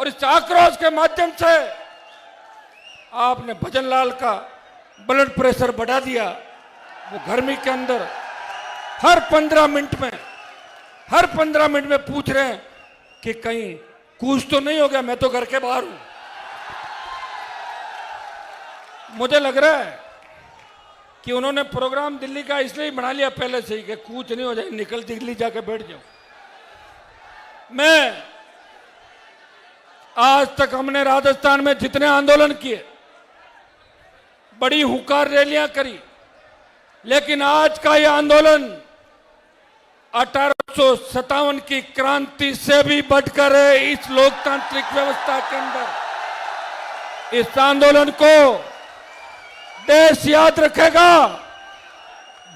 और इस आक्रोश के माध्यम से आपने भजन लाल का ब्लड प्रेशर बढ़ा दिया। वो गर्मी के अंदर हर 15 मिनट में पूछ रहे हैं कि कहीं कुछ तो नहीं हो गया, मैं तो घर के बाहर हूं। मुझे लग रहा है कि उन्होंने प्रोग्राम दिल्ली का इसलिए बना लिया पहले से ही कि कुछ नहीं हो जाए, निकल दिल्ली जाके बैठ जाओ। मैं आज तक हमने राजस्थान में जितने आंदोलन किए, बड़ी हुंकार रैलियां करी, लेकिन आज का यह आंदोलन 1857 की क्रांति से भी बढ़कर है। इस लोकतांत्रिक व्यवस्था के अंदर इस आंदोलन को देश याद रखेगा।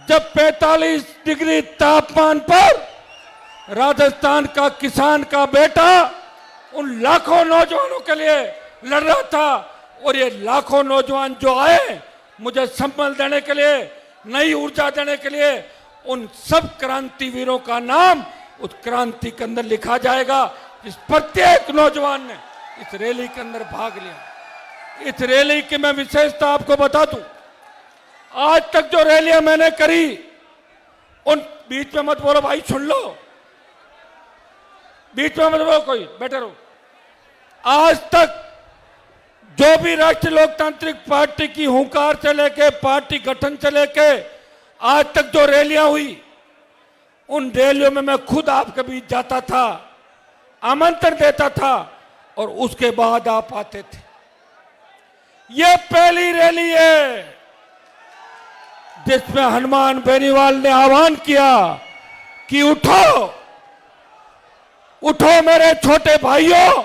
जब 45 डिग्री तापमान पर राजस्थान का किसान का बेटा उन लाखों नौजवानों के लिए लड़ रहा था, और ये लाखों नौजवान जो आए मुझे संबल देने के लिए, नई ऊर्जा देने के लिए, उन सब क्रांतिवीरों का नाम उस क्रांति के अंदर लिखा जाएगा। इस प्रत्येक नौजवान ने इस रैली के अंदर भाग लिया। इस रैली की मैं विशेषता आपको बता दूं, आज तक जो रैलियां मैंने करी, उन बीच में मत बोलो भाई, सुन लो, बीच में मत बोलो, कोई बैठे रहो। आज तक जो भी राष्ट्रीय लोकतांत्रिक पार्टी की हुंकार से लेके, पार्टी गठन से लेके आज तक जो रैलियां हुई, उन रैलियों में मैं खुद आपके बीच जाता था, आमंत्रण देता था, और उसके बाद आप आते थे। यह पहली रैली है जिसमें हनुमान बेनीवाल ने आह्वान किया कि उठो, उठो मेरे छोटे भाइयों,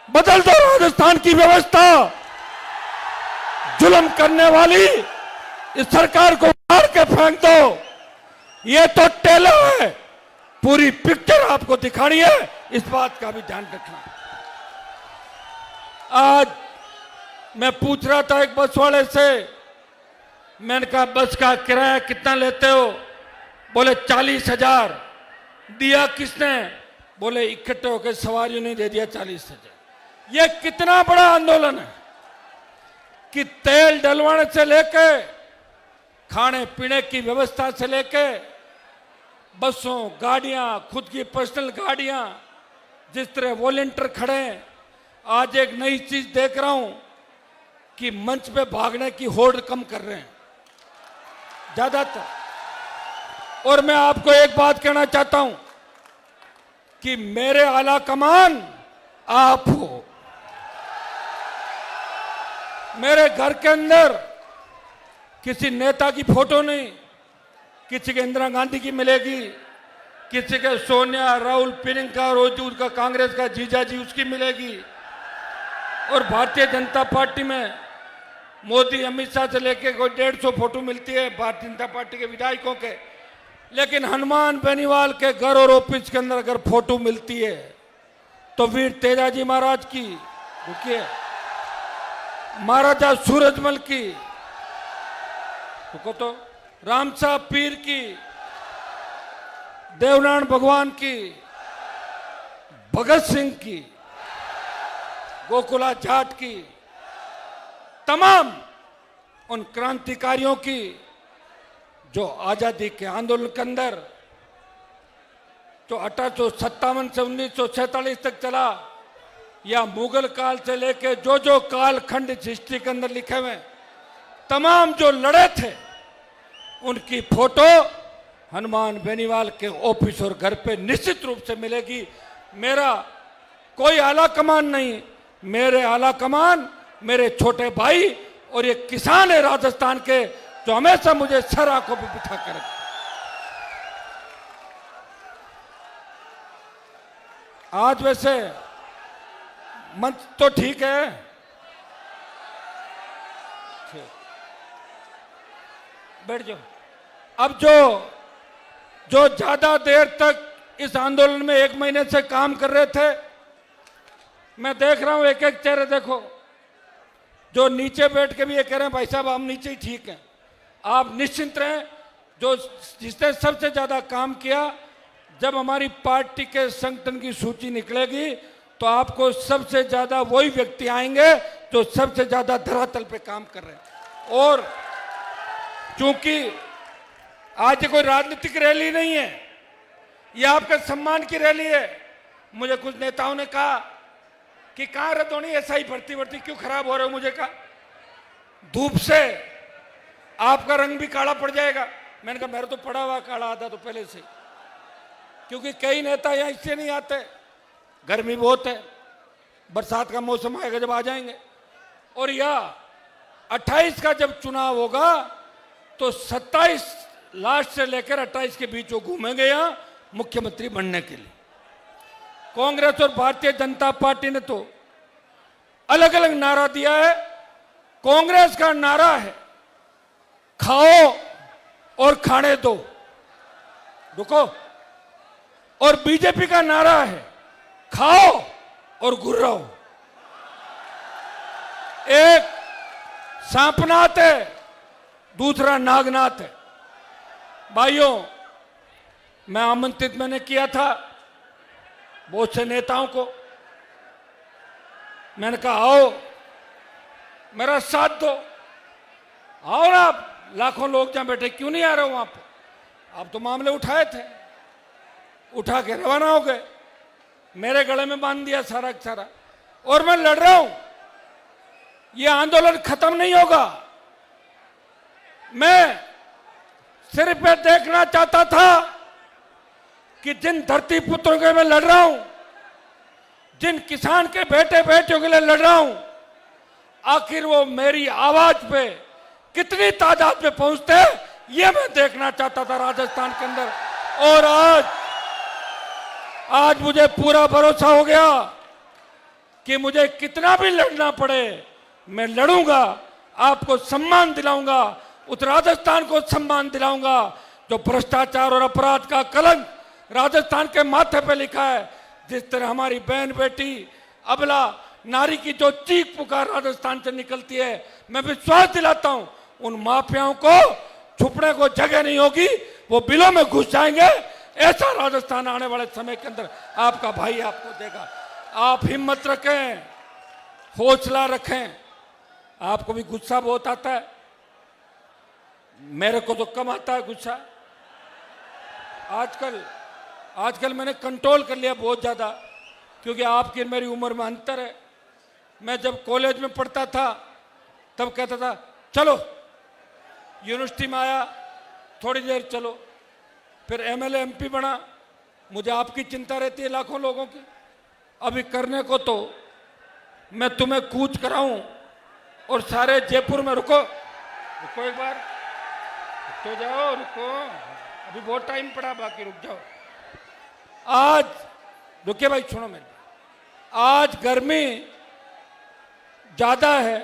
बदल दो राजस्थान की व्यवस्था, जुल्म करने वाली इस सरकार को मार के फेंक दो। ये तो टेलर है, पूरी पिक्चर आपको दिखानी है, इस बात का भी ध्यान रखना। आज मैं पूछ रहा था एक बस वाले से, मैंने कहा बस का किराया कितना लेते हो? बोले 40,000। दिया किसने? बोले इकट्ठे होकर सवारियों ने दे दिया 40,000। यह कितना बड़ा आंदोलन है कि तेल डलवाने से लेके, खाने पीने की व्यवस्था से लेके, बसों, गाड़ियां, खुद की पर्सनल गाड़ियां, जिस तरह वॉलंटियर खड़े हैं। आज एक नई चीज देख रहा हूं कि मंच पे भागने की होड़ कम कर रहे हैं ज्यादातर। और मैं आपको एक बात कहना चाहता हूं कि मेरे आला कमान आप हो। मेरे घर के अंदर किसी नेता की फोटो नहीं, किसी के इंदिरा गांधी की मिलेगी, किसी के सोनिया, राहुल, प्रियंका, रोजूर का कांग्रेस का जीजा जी उसकी मिलेगी, और भारतीय जनता पार्टी में मोदी, अमित शाह से लेके कोई 150 फोटो मिलती है भारतीय जनता पार्टी के विधायकों के। लेकिन हनुमान बेनीवाल के घर और ऑफिस के अंदर अगर फोटो मिलती है तो वीर तेजाजी महाराज की, रुकिए, महाराजा सूरजमल की, रुको तो, राम साहब पीर की, देवनारायण भगवान की, भगत सिंह की, गोकुला जाट की, तमाम उन क्रांतिकारियों की जो आजादी के आंदोलन के अंदर जो 1857 से 1947 तक चला, या मुगल काल से लेके जो जो कालखंड इस हिस्ट्री के अंदर लिखे हुए, तमाम जो लड़े थे, उनकी फोटो हनुमान बेनीवाल के ऑफिस और घर पे निश्चित रूप से मिलेगी। मेरा कोई आला कमान नहीं, मेरे आला कमान मेरे छोटे भाई और ये किसान है राजस्थान के, जो हमेशा मुझे सर आंखों पे बिठा कर रखते। आज वैसे मंच तो ठीक है, बैठ जाओ। अब जो ज्यादा देर तक इस आंदोलन में 1 महीने से काम कर रहे थे, मैं देख रहा हूं एक एक चेहरे देखो, जो नीचे बैठ के भी ये कह रहे हैं भाई साहब हम नीचे ही ठीक हैं। आप निश्चिंत रहें, जो जिसने सबसे ज्यादा काम किया, जब हमारी पार्टी के संगठन की सूची निकलेगी तो आपको सबसे ज्यादा वही व्यक्ति आएंगे जो सबसे ज्यादा धरातल पे काम कर रहे हैं। और क्योंकि आज ये कोई राजनीतिक रैली नहीं है, ये आपके सम्मान की रैली है। मुझे कुछ नेताओं ने कहा कि कहां रद्द होनी, ऐसा ही भर्ती क्यों खराब हो रहे हो। मुझे कहा धूप से आपका रंग भी काला पड़ जाएगा। मैंने कहा मेरा तो पड़ा हुआ काला आधा तो पहले से, क्योंकि कई नेता यहां इससे नहीं आते, गर्मी बहुत है, बरसात का मौसम आएगा जब आ जाएंगे। और यह 28 का जब चुनाव होगा तो 27 लास्ट से लेकर 28 के बीच वो घूमेंगे यहां मुख्यमंत्री बनने के लिए। कांग्रेस और भारतीय जनता पार्टी ने तो अलग अलग नारा दिया है। कांग्रेस का नारा है खाओ और खाने दो, रुको। और बीजेपी का नारा है खाओ और गुर्राओ। एक सांपनाथ है, दूसरा नागनाथ है। भाइयों, मैं आमंत्रित मैंने किया था बहुत से नेताओं को। मैंने कहा आओ मेरा साथ दो, आओ ना। आप लाखों लोग जहां बैठे, क्यों नहीं आ रहे हो वहां पर? आप तो मामले उठाए थे, उठा के रवाना हो गए, मेरे गले में बांध दिया सारा सारा। और मैं लड़ रहा हूं, ये आंदोलन खत्म नहीं होगा। मैं सिर्फ ये देखना चाहता था कि जिन धरती पुत्रों के मैं लड़ रहा हूं, जिन किसान के बेटे बेटियों के लिए लड़ रहा हूं, आखिर वो मेरी आवाज पे कितनी तादाद में पहुंचते हैं, ये मैं देखना चाहता था राजस्थान के अंदर। और आज मुझे पूरा भरोसा हो गया कि मुझे कितना भी लड़ना पड़े मैं लड़ूंगा, आपको सम्मान दिलाऊंगा, उस राजस्थान को सम्मान दिलाऊंगा जो भ्रष्टाचार और अपराध का कलंक राजस्थान के माथे पे लिखा है। जिस तरह हमारी बहन बेटी अबला नारी की जो चीख पुकार राजस्थान से निकलती है, मैं विश्वास दिलाता हूं उन माफियाओं को छुपने को जगह नहीं होगी, वो बिलों में घुस जाएंगे। ऐसा राजस्थान आने वाले समय के अंदर आपका भाई आपको देगा। आप हिम्मत रखें, हौसला रखें। आपको भी गुस्सा बहुत आता है, मेरे को तो कम आता है गुस्सा। आजकल मैंने कंट्रोल कर लिया बहुत ज्यादा, क्योंकि आपकी मेरी उम्र में अंतर है। मैं जब कॉलेज में पढ़ता था तब कहता था चलो, यूनिवर्सिटी में आया थोड़ी देर चलो, फिर एमएलए एमपी बना, मुझे आपकी चिंता रहती है लाखों लोगों की। अभी करने को तो मैं तुम्हें कूच कराऊं और सारे जयपुर में रुको एक बार, तो जाओ, रुको, अभी बहुत टाइम पड़ा बाकी, रुक जाओ। आज रुके भाई, सुनो मेरी, आज गर्मी ज्यादा है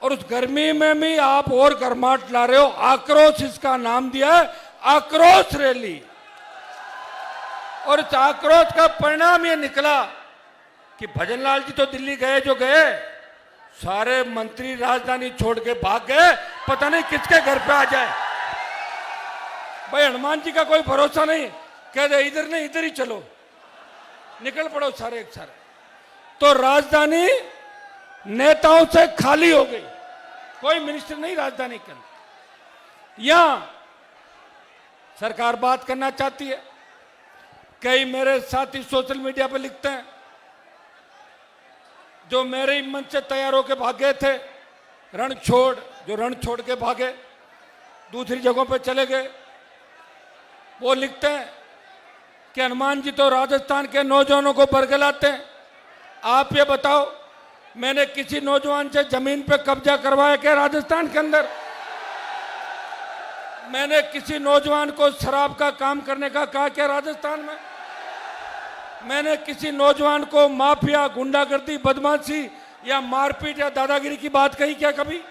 और उस गर्मी में भी आप और गर्माहट ला रहे हो। आक्रोश इसका नाम दिया है, आक्रोश रैली। और इस आक्रोश का परिणाम ये निकला कि भजनलाल जी तो दिल्ली गए जो गए, सारे मंत्री राजधानी छोड़ के भाग गए, पता नहीं किसके घर पे आ जाए। भाई हनुमान जी का कोई भरोसा नहीं, कह दे इधर नहीं इधर ही चलो, निकल पड़ो सारे एक सारे। तो राजधानी नेताओं से खाली हो गई, कोई मिनिस्टर नहीं राजधानी के अंदर। यहां सरकार बात करना चाहती है, कई मेरे साथी सोशल मीडिया पर लिखते हैं जो मेरे मंच से तैयार होकर भागे थे, रण छोड़ के भागे, दूसरी जगहों पर चले गए, वो लिखते हैं कि हनुमान जी तो राजस्थान के नौजवानों को बरगलाते हैं। आप ये बताओ, मैंने किसी नौजवान से जमीन पे कब्जा करवाया क्या राजस्थान के अंदर? मैंने किसी नौजवान को शराब का काम करने का कहा क्या राजस्थान में? मैंने किसी नौजवान को माफिया, गुंडागर्दी, बदमाशी या मारपीट या दादागिरी की बात कही क्या कभी?